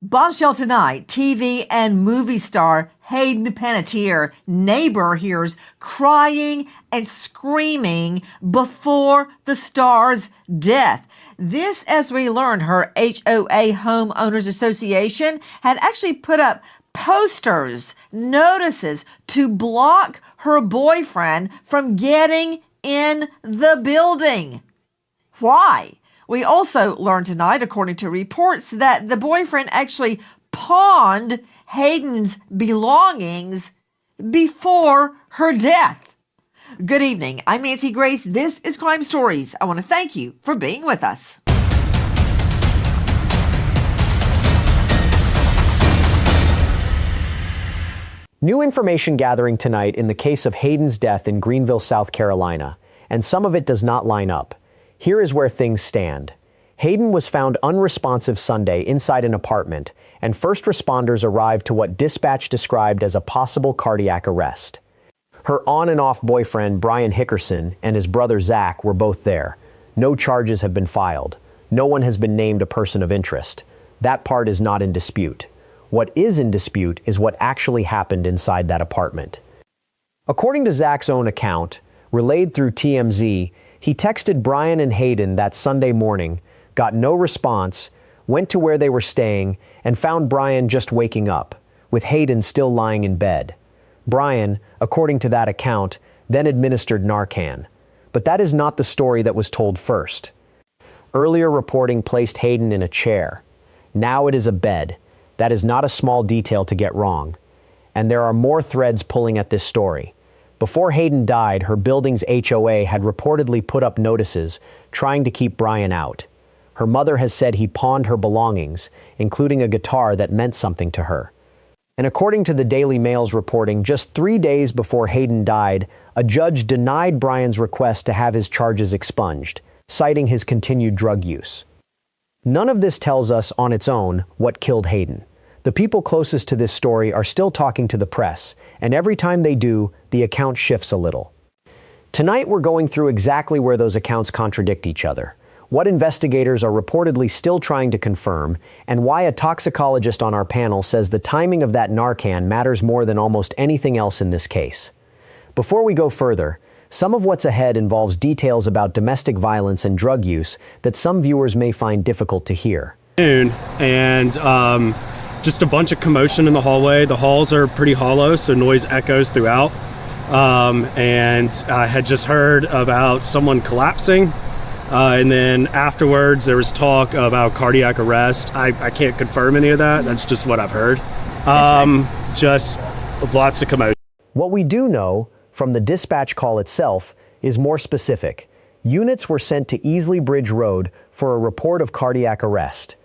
Bombshell tonight, TV and movie star Hayden Panettiere, neighbor, hears crying and screaming before the star's death. This, as we learn, her HOA Homeowners Association had actually put up posters, notices to block her boyfriend from getting in the building. Why? We also learned tonight, according to reports, that the boyfriend actually pawned Hayden's belongings before her death. Good evening. I'm Nancy Grace. This is Crime Stories. I want to thank you for being with us. New information gathering tonight in the case of Hayden's death in Greenville, South Carolina, and some of it does not line up. Here is where things stand. Hayden was found unresponsive Sunday inside an apartment, and first responders arrived to what dispatch described as a possible cardiac arrest. Her on and off boyfriend, Brian Hickerson, and his brother Zach were both there. No charges have been filed. No one has been named a person of interest. That part is not in dispute. What is in dispute is what actually happened inside that apartment. According to Zach's own account, relayed through TMZ, he texted Brian and Hayden that Sunday morning, got no response, went to where they were staying, and found Brian just waking up, with Hayden still lying in bed. Brian, according to that account, then administered Narcan. But that is not the story that was told first. Earlier reporting placed Hayden in a chair. Now it is a bed. That is not a small detail to get wrong. And there are more threads pulling at this story. Before Hayden died, her building's HOA had reportedly put up notices trying to keep Brian out. Her mother has said he pawned her belongings, including a guitar that meant something to her. And according to the Daily Mail's reporting, just 3 days before Hayden died, a judge denied Brian's request to have his charges expunged, citing his continued drug use. None of this tells us on its own what killed Hayden. The people closest to this story are still talking to the press, and every time they do, the account shifts a little. Tonight we're going through exactly where those accounts contradict each other, what investigators are reportedly still trying to confirm, and why a toxicologist on our panel says the timing of that Narcan matters more than almost anything else in this case. Before we go further, some of what's ahead involves details about domestic violence and drug use that some viewers may find difficult to hear. And just a bunch of commotion in the hallway. The halls are pretty hollow, so noise echoes throughout. And I had just heard about someone collapsing. And then afterwards, there was talk about cardiac arrest. I can't confirm any of that. That's just what I've heard. Just lots of commotion. What we do know from the dispatch call itself is more specific. Units were sent to Easley Bridge Road for a report of cardiac arrest.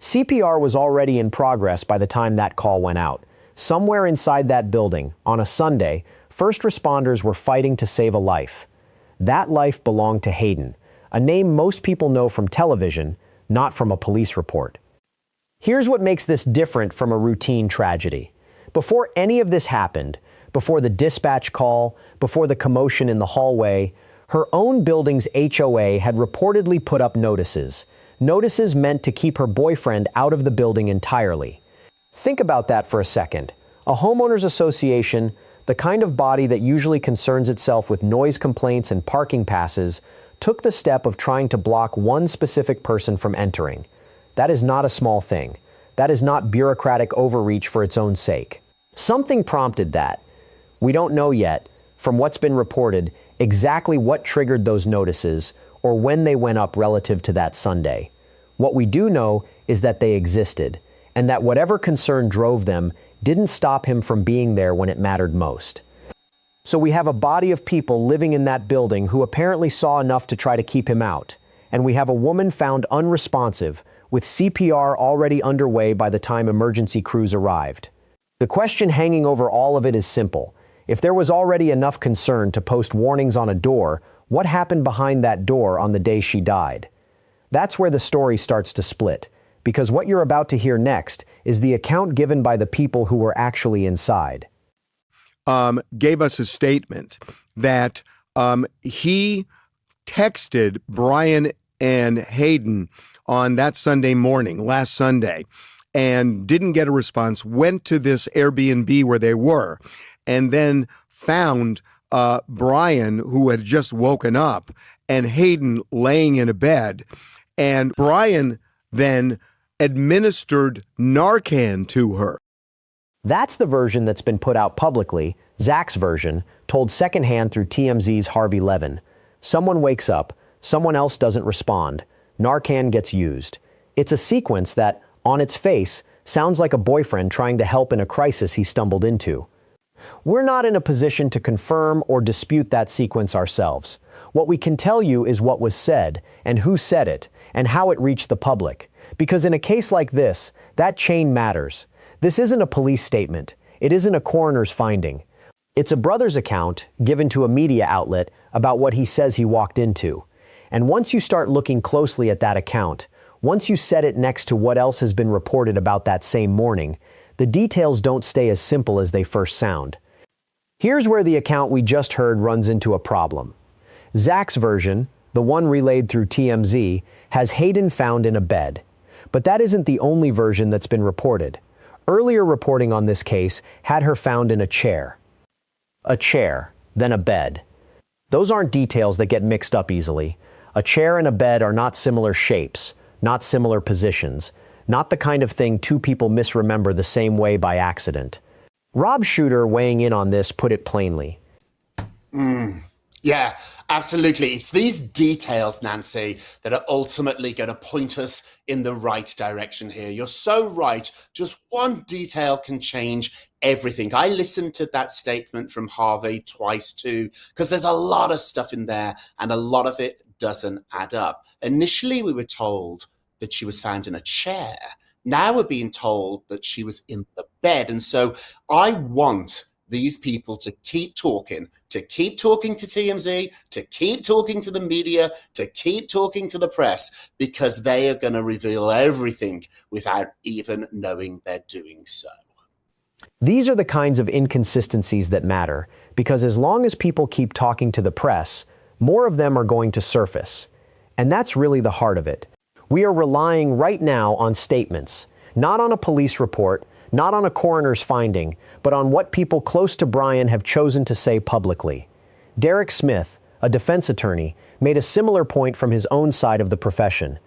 CPR was already in progress by the time that call went out. Somewhere inside that building, on a Sunday, first responders were fighting to save a life. That life belonged to Hayden, a name most people know from television, not from a police report. Here's what makes this different from a routine tragedy. Before any of this happened, before the dispatch call, before the commotion in the hallway, her own building's HOA had reportedly put up notices. Notices meant to keep her boyfriend out of the building entirely. Think about that for a second. A homeowners association, the kind of body that usually concerns itself with noise complaints and parking passes, took the step of trying to block one specific person from entering. That is not a small thing. That is not bureaucratic overreach for its own sake. Something prompted that. We don't know yet, from what's been reported, exactly what triggered those notices or when they went up relative to that Sunday. What we do know is that they existed, and that whatever concern drove them didn't stop him from being there when it mattered most. So we have a body of people living in that building who apparently saw enough to try to keep him out, and we have a woman found unresponsive, with CPR already underway by the time emergency crews arrived. The question hanging over all of it is simple. If there was already enough concern to post warnings on a door, what happened behind that door on the day she died? That's where the story starts to split, because what you're about to hear next is the account given by the people who were actually inside. Gave us a statement that he texted Brian and Hayden on that Sunday morning, last Sunday, and didn't get a response, went to this Airbnb where they were, and then found Brian, who had just woken up, and Hayden laying in a bed. And Brian then administered Narcan to her. That's the version that's been put out publicly, Zach's version, told secondhand through TMZ's Harvey Levin. Someone wakes up, someone else doesn't respond, Narcan gets used. It's a sequence that, on its face, sounds like a boyfriend trying to help in a crisis he stumbled into. We're not in a position to confirm or dispute that sequence ourselves. What we can tell you is what was said, and who said it, and how it reached the public. Because in a case like this, that chain matters. This isn't a police statement. It isn't a coroner's finding. It's a brother's account given to a media outlet about what he says he walked into. And once you start looking closely at that account, once you set it next to what else has been reported about that same morning, the details don't stay as simple as they first sound. Here's where the account we just heard runs into a problem. Zach's version, the one relayed through TMZ, has Hayden found in a bed. But that isn't the only version that's been reported. Earlier reporting on this case had her found in a chair. A chair, then a bed. Those aren't details that get mixed up easily. A chair and a bed are not similar shapes, not similar positions, not the kind of thing two people misremember the same way by accident. Rob Shooter, weighing in on this, put it plainly. Yeah, absolutely. It's these details, Nancy, that are ultimately going to point us in the right direction here. You're so right. Just one detail can change everything. I listened to that statement from Harvey twice too, because there's a lot of stuff in there and a lot of it doesn't add up. Initially, we were told that she was found in a chair. Now we're being told that she was in the bed. And so I want these people to keep talking to TMZ, to keep talking to the media, to keep talking to the press, because they are going to reveal everything without even knowing they're doing so. These are the kinds of inconsistencies that matter, because as long as people keep talking to the press, more of them are going to surface. And that's really the heart of it. We are relying right now on statements, not on a police report, not on a coroner's finding, but on what people close to Brian have chosen to say publicly. Derek Smith, a defense attorney, made a similar point from his own side of the profession.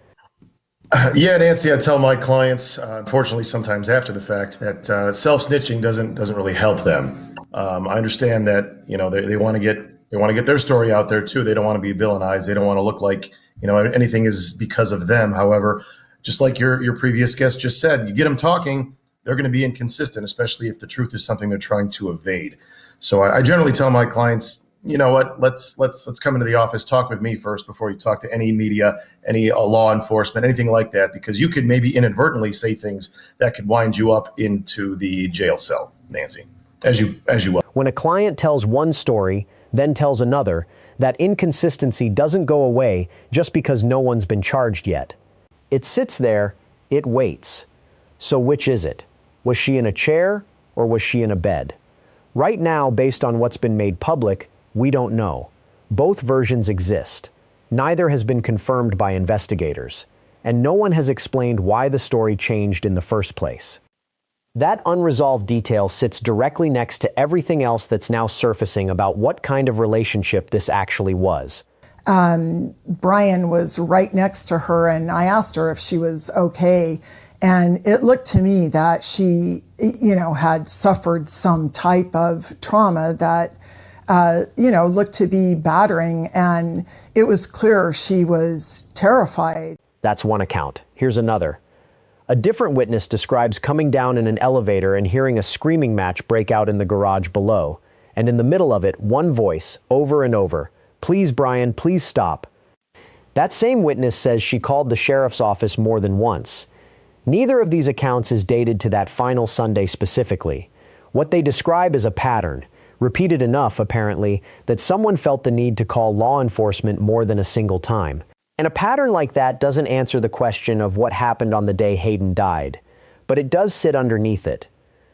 Yeah, Nancy, I tell my clients, unfortunately, sometimes after the fact, that self-snitching doesn't really help them. I understand that they want to get their story out there too. They don't want to be villainized. They don't want to look like anything is because of them. However, just like your previous guest just said, you get them talking, they're going to be inconsistent, especially if the truth is something they're trying to evade. So I generally tell my clients, you know what, let's come into the office, talk with me first before you talk to any media, any law enforcement, anything like that, because you could maybe inadvertently say things that could wind you up into the jail cell, Nancy, as you will. When a client tells one story, then tells another, that inconsistency doesn't go away just because no one's been charged yet. It sits there, it waits. So which is it? Was she in a chair or was she in a bed? Right now, based on what's been made public, we don't know. Both versions exist. Neither has been confirmed by investigators, and no one has explained why the story changed in the first place. That unresolved detail sits directly next to everything else that's now surfacing about what kind of relationship this actually was. Brian was right next to her, and I asked her if she was okay. And it looked to me that she, had suffered some type of trauma that, looked to be battering. And it was clear she was terrified. That's one account. Here's another. A different witness describes coming down in an elevator and hearing a screaming match break out in the garage below. And in the middle of it, one voice, over and over, "Please, Brian, please stop." That same witness says she called the sheriff's office more than once. Neither of these accounts is dated to that final Sunday specifically. What they describe is a pattern, repeated enough, apparently, that someone felt the need to call law enforcement more than a single time. And a pattern like that doesn't answer the question of what happened on the day Hayden died, but it does sit underneath it.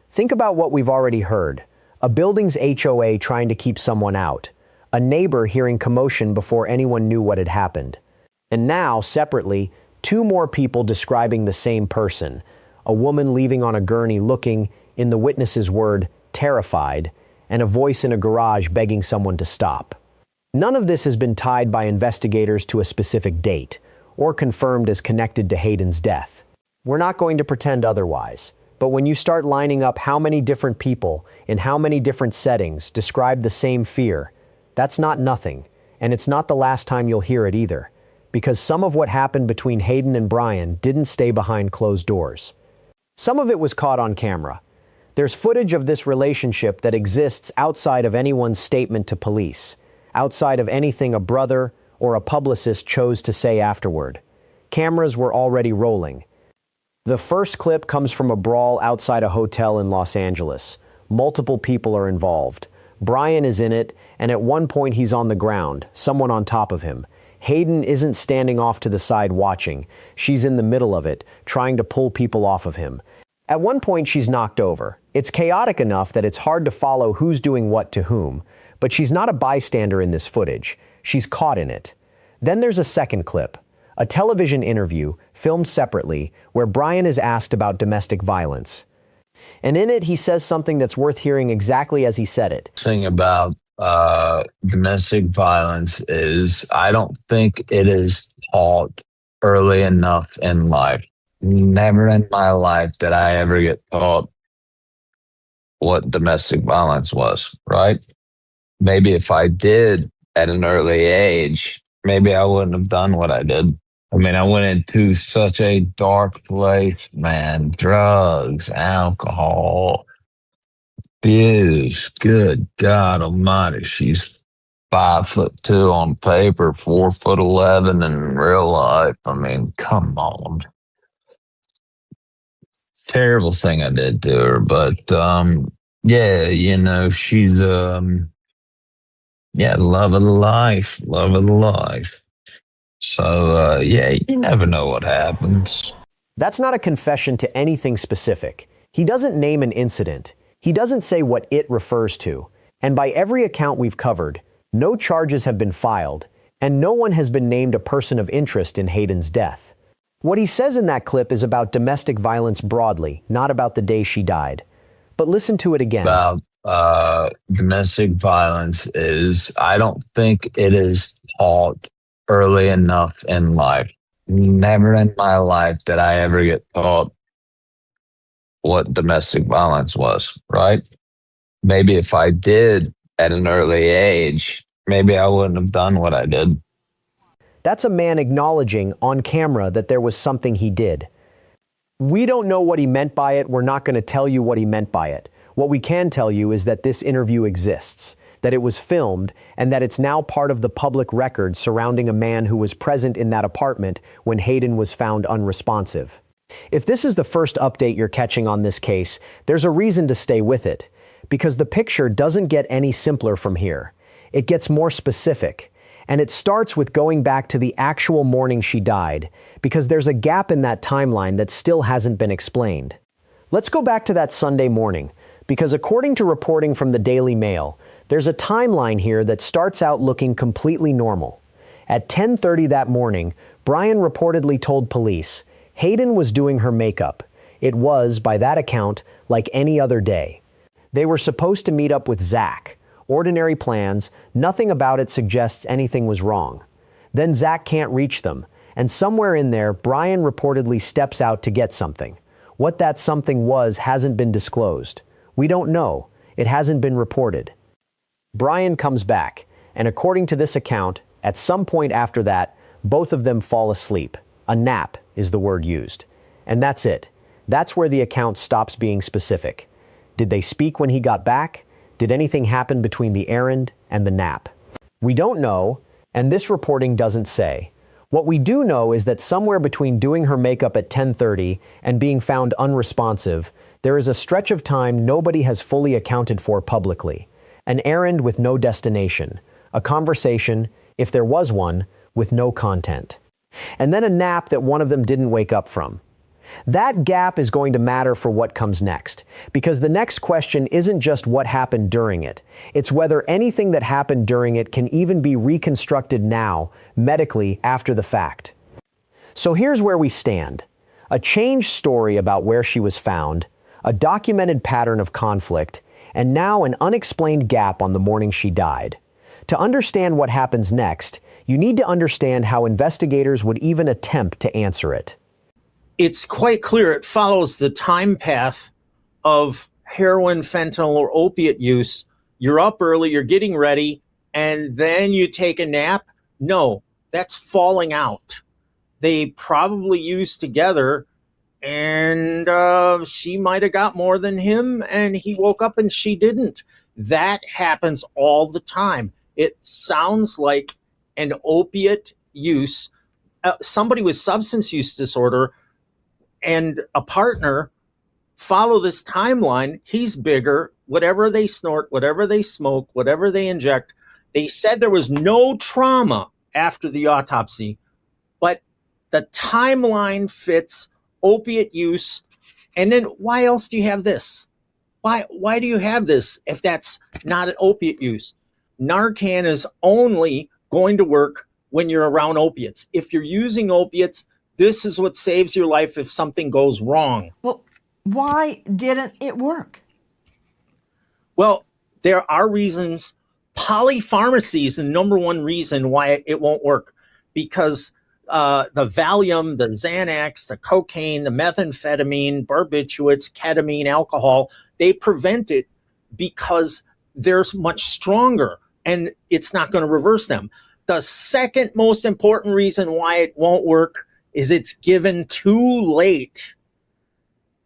Think about what we've already heard. A building's HOA trying to keep someone out. A neighbor hearing commotion before anyone knew what had happened. And now, separately, two more people describing the same person, a woman leaving on a gurney looking, in the witness's word, terrified, and a voice in a garage begging someone to stop. None of this has been tied by investigators to a specific date, or confirmed as connected to Hayden's death. We're not going to pretend otherwise, but when you start lining up how many different people, in how many different settings, describe the same fear, that's not nothing, and it's not the last time you'll hear it either, because some of what happened between Hayden and Brian didn't stay behind closed doors. Some of it was caught on camera. There's footage of this relationship that exists outside of anyone's statement to police, outside of anything a brother or a publicist chose to say afterward. Cameras were already rolling. The first clip comes from a brawl outside a hotel in Los Angeles. Multiple people are involved. Brian is in it, and at one point he's on the ground, someone on top of him. Hayden isn't standing off to the side watching. She's in the middle of it, trying to pull people off of him. At one point she's knocked over. It's chaotic enough that it's hard to follow who's doing what to whom, but she's not a bystander in this footage. She's caught in it. Then there's a second clip, a television interview filmed separately where Brian is asked about domestic violence. And in it, he says something that's worth hearing exactly as he said it. Thing about domestic violence is I don't think it is taught early enough in life. Never in my life did I ever get taught what domestic violence was, right? Maybe if I did at an early age, maybe I wouldn't have done what I did. I mean, I went into such a dark place, man. Drugs, alcohol, abuse. Good God Almighty. She's 5'2" on paper, 4'11" in real life. I mean, come on. Terrible thing I did to her, but yeah, you know, she's love of the life. So yeah, you never know what happens. That's not a confession to anything specific. He doesn't name an incident. He doesn't say what it refers to. And by every account we've covered, no charges have been filed, and no one has been named a person of interest in Hayden's death. What he says in that clip is about domestic violence broadly, not about the day she died. But listen to it again. About domestic violence is I don't think it is taught early enough in life. Never in my life did I ever get taught what domestic violence was, right? Maybe if I did at an early age, maybe I wouldn't have done what I did. That's a man acknowledging on camera that there was something he did. We don't know what he meant by it. We're not going to tell you what he meant by it. What we can tell you is that this interview exists, that it was filmed, and that it's now part of the public record surrounding a man who was present in that apartment when Hayden was found unresponsive. If this is the first update you're catching on this case, there's a reason to stay with it, because the picture doesn't get any simpler from here. It gets more specific. And it starts with going back to the actual morning she died, because there's a gap in that timeline that still hasn't been explained. Let's go back to that Sunday morning, because according to reporting from the Daily Mail, there's a timeline here that starts out looking completely normal. At 10:30 that morning, Brian reportedly told police Hayden was doing her makeup. It was, by that account, like any other day. They were supposed to meet up with Zach. Ordinary plans, nothing about it suggests anything was wrong. Then Zach can't reach them, and somewhere in there, Brian reportedly steps out to get something. What that something was hasn't been disclosed. We don't know. It hasn't been reported. Brian comes back, and according to this account, at some point after that, both of them fall asleep. A nap is the word used. And that's it. That's where the account stops being specific. Did they speak when he got back? Did anything happen between the errand and the nap? We don't know, and this reporting doesn't say. What we do know is that somewhere between doing her makeup at 10:30 and being found unresponsive, there is a stretch of time nobody has fully accounted for publicly. An errand with no destination. A conversation, if there was one, with no content. And then a nap that one of them didn't wake up from. That gap is going to matter for what comes next, because the next question isn't just what happened during it. It's whether anything that happened during it can even be reconstructed now, medically, after the fact. So here's where we stand. A changed story about where she was found, a documented pattern of conflict, and now an unexplained gap on the morning she died. To understand what happens next, you need to understand how investigators would even attempt to answer it. It's quite clear it follows the time path of heroin, fentanyl, or opiate use. You're up early, you're getting ready, and then you take a nap. No, that's falling out. They probably used together, and she might have got more than him, and he woke up and she didn't. That happens all the time. It sounds like an opiate use, somebody with substance use disorder and a partner follow this timeline. He's bigger, whatever they snort, whatever they smoke, whatever they inject. They said there was no trauma after the autopsy, but the timeline fits opiate use. And then why else do you have this? Why do you have this if that's not an opiate use? Narcan is only going to work when you're around opiates. If you're using opiates, this is what saves your life if something goes wrong. Well, why didn't it work? Well, there are reasons. Polypharmacy is the number one reason why it won't work, because the Valium, the Xanax, the cocaine, the methamphetamine, barbiturates, ketamine, alcohol, they prevent it because they're much stronger and it's not going to reverse them. The second most important reason why it won't work is it's given too late.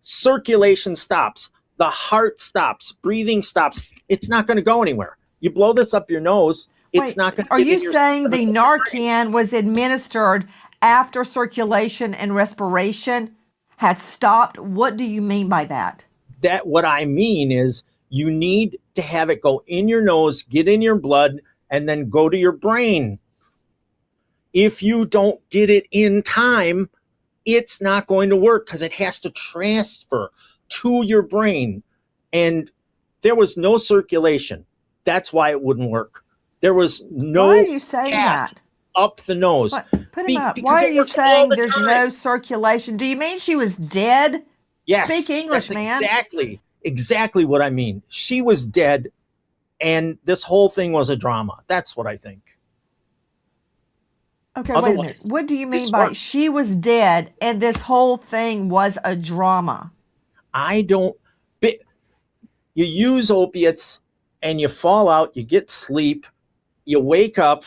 Circulation stops, the heart stops, breathing stops. It's not going to go anywhere. You blow this up your nose, it's Wait, not going to. Are you saying the Narcan was administered after circulation and respiration had stopped? What do you mean by that? That what I mean is you need to have it go in your nose, get in your blood, and then go to your brain. If you don't get it in time, it's not going to work because it has to transfer to your brain. And there was no circulation. That's why it wouldn't work. There was no. Why are you saying that? Up the nose. Put him up. Why are you saying there's no circulation? Do you mean she was dead? Yes. Speak English, that's man. Exactly what I mean. She was dead, and this whole thing was a drama. That's what I think. Okay, wait a minute. What do you mean by she was dead and this whole thing was a drama? You use opiates and you fall out, you get sleep, you wake up,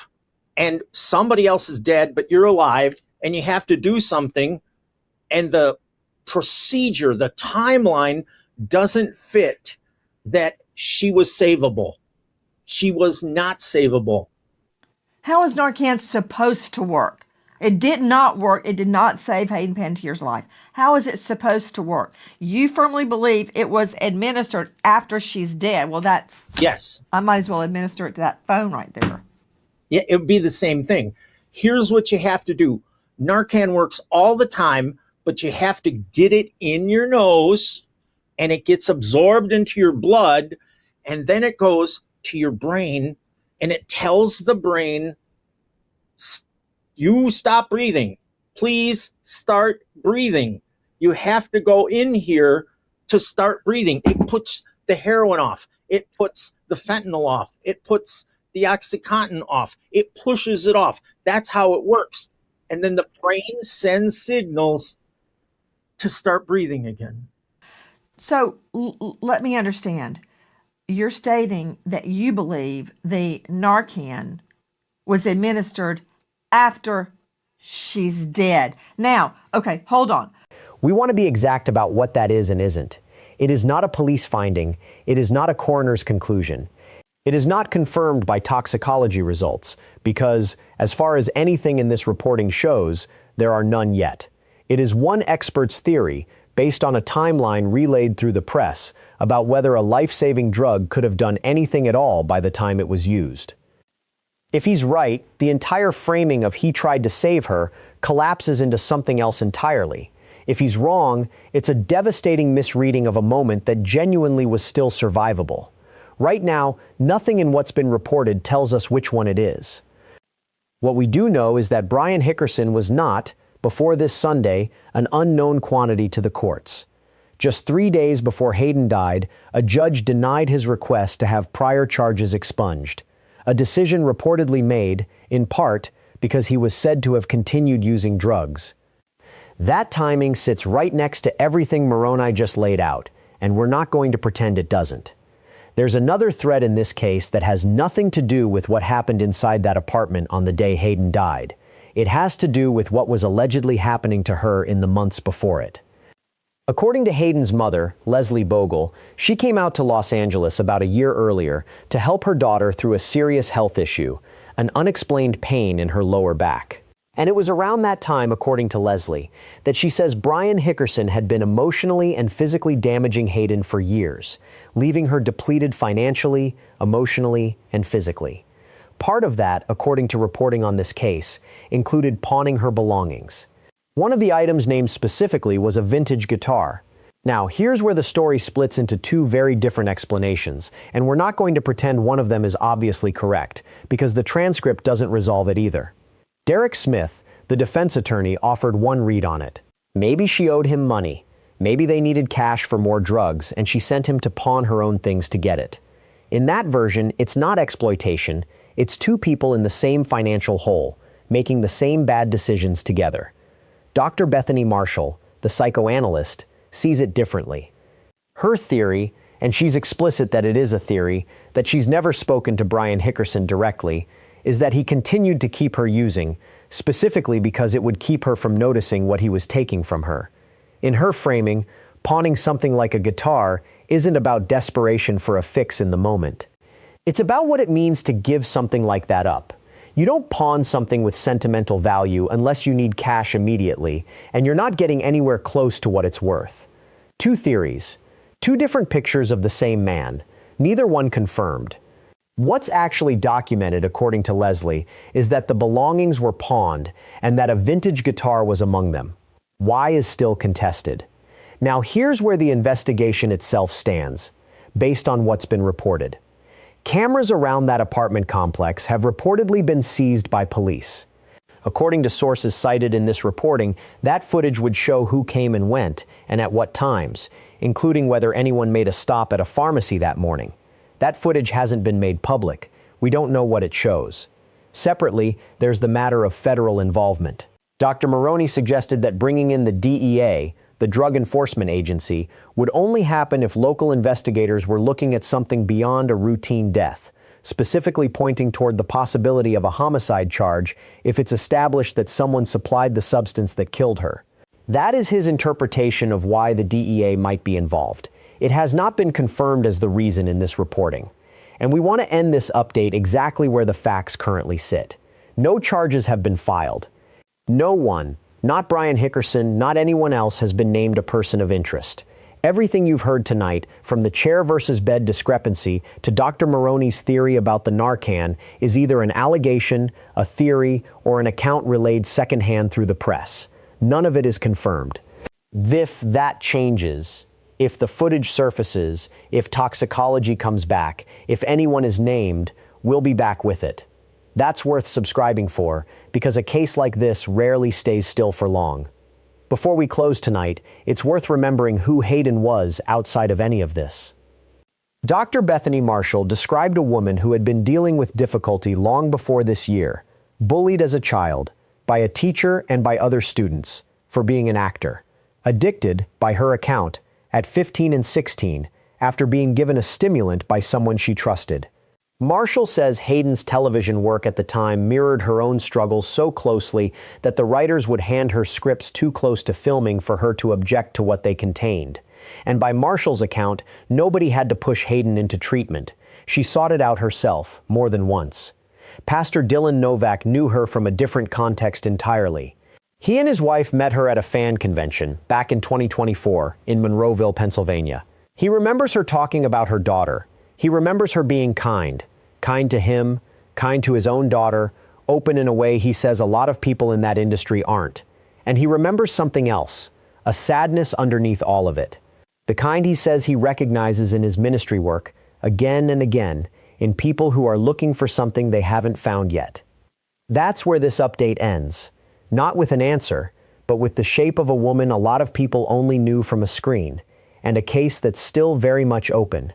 and somebody else is dead, but you're alive, and you have to do something, and the procedure, the timeline doesn't fit that she was savable. She was not savable. How is Narcan supposed to work? It did not work. It did not save Hayden Panettiere's life. How is it supposed to work? You firmly believe it was administered after she's dead. Well, that's... Yes. I might as well administer it to that phone right there. Yeah, it would be the same thing. Here's what you have to do. Narcan works all the time, but you have to get it in your nose, and it gets absorbed into your blood, and then it goes to your brain, and it tells the brain, you stop breathing. Please start breathing. You have to go in here to start breathing. It puts the heroin off. It puts the fentanyl off. It puts the OxyContin off. It pushes it off. That's how it works. And then the brain sends signals to start breathing again. So let me understand. You're stating that you believe the Narcan was administered after she's dead. Now, okay, hold on. We want to be exact about what that is and isn't. It is not a police finding. It is not a coroner's conclusion. It is not confirmed by toxicology results because, as far as anything in this reporting shows, there are none yet. It is one expert's theory based on a timeline relayed through the press about whether a life-saving drug could have done anything at all by the time it was used. If he's right, the entire framing of he tried to save her collapses into something else entirely. If he's wrong, it's a devastating misreading of a moment that genuinely was still survivable. Right now, nothing in what's been reported tells us which one it is. What we do know is that Brian Hickerson was not, Before this Sunday, an unknown quantity to the courts. Just 3 days before Hayden died, a judge denied his request to have prior charges expunged, a decision reportedly made, in part, because he was said to have continued using drugs. That timing sits right next to everything Moroni just laid out, and we're not going to pretend it doesn't. There's another thread in this case that has nothing to do with what happened inside that apartment on the day Hayden died. It has to do with what was allegedly happening to her in the months before it. According to Hayden's mother, Leslie Bogle, she came out to Los Angeles about a year earlier to help her daughter through a serious health issue, an unexplained pain in her lower back. And it was around that time, according to Leslie, that she says Brian Hickerson had been emotionally and physically damaging Hayden for years, leaving her depleted financially, emotionally, and physically. Part of that, according to reporting on this case, included pawning her belongings. One of the items named specifically was a vintage guitar. Now, here's where the story splits into two very different explanations, and we're not going to pretend one of them is obviously correct, because the transcript doesn't resolve it either. Derek Smith, the defense attorney, offered one read on it. Maybe she owed him money. Maybe they needed cash for more drugs, and she sent him to pawn her own things to get it. In that version, it's not exploitation. It's two people in the same financial hole, making the same bad decisions together. Dr. Bethany Marshall, the psychoanalyst, sees it differently. Her theory, and she's explicit that it is a theory, that she's never spoken to Brian Hickerson directly, is that he continued to keep her using, specifically because it would keep her from noticing what he was taking from her. In her framing, pawning something like a guitar isn't about desperation for a fix in the moment. It's about what it means to give something like that up. You don't pawn something with sentimental value unless you need cash immediately, and you're not getting anywhere close to what it's worth. Two theories. Two different pictures of the same man. Neither one confirmed. What's actually documented, according to Leslie, is that the belongings were pawned and that a vintage guitar was among them. Why is still contested. Now here's where the investigation itself stands, based on what's been reported. Cameras around that apartment complex have reportedly been seized by police. According to sources cited in this reporting, that footage would show who came and went, and at what times, including whether anyone made a stop at a pharmacy that morning. That footage hasn't been made public. We don't know what it shows. Separately, there's the matter of federal involvement. Dr. Moroni suggested that bringing in the DEA, the Drug Enforcement Agency, would only happen if local investigators were looking at something beyond a routine death, specifically pointing toward the possibility of a homicide charge if it's established that someone supplied the substance that killed her. That is his interpretation of why the DEA might be involved. It has not been confirmed as the reason in this reporting. And we want to end this update exactly where the facts currently sit. No charges have been filed. No one, not Brian Hickerson, not anyone else, has been named a person of interest. Everything you've heard tonight, from the chair versus bed discrepancy to Dr. Moroni's theory about the Narcan, is either an allegation, a theory, or an account relayed secondhand through the press. None of it is confirmed. If that changes, if the footage surfaces, if toxicology comes back, if anyone is named, we'll be back with it. That's worth subscribing for, because a case like this rarely stays still for long. Before we close tonight, it's worth remembering who Hayden was outside of any of this. Dr. Bethany Marshall described a woman who had been dealing with difficulty long before this year, bullied as a child, by a teacher and by other students, for being an actor. Addicted, by her account, at 15 and 16, after being given a stimulant by someone she trusted. Marshall says Hayden's television work at the time mirrored her own struggles so closely that the writers would hand her scripts too close to filming for her to object to what they contained. And by Marshall's account, nobody had to push Hayden into treatment. She sought it out herself, more than once. Pastor Dylan Novak knew her from a different context entirely. He and his wife met her at a fan convention back in 2024 in Monroeville, Pennsylvania. He remembers her talking about her daughter. He remembers her being kind to him, kind to his own daughter, open in a way he says a lot of people in that industry aren't. And he remembers something else, a sadness underneath all of it. The kind he says he recognizes in his ministry work, again and again, in people who are looking for something they haven't found yet. That's where this update ends. Not with an answer, but with the shape of a woman a lot of people only knew from a screen, and a case that's still very much open.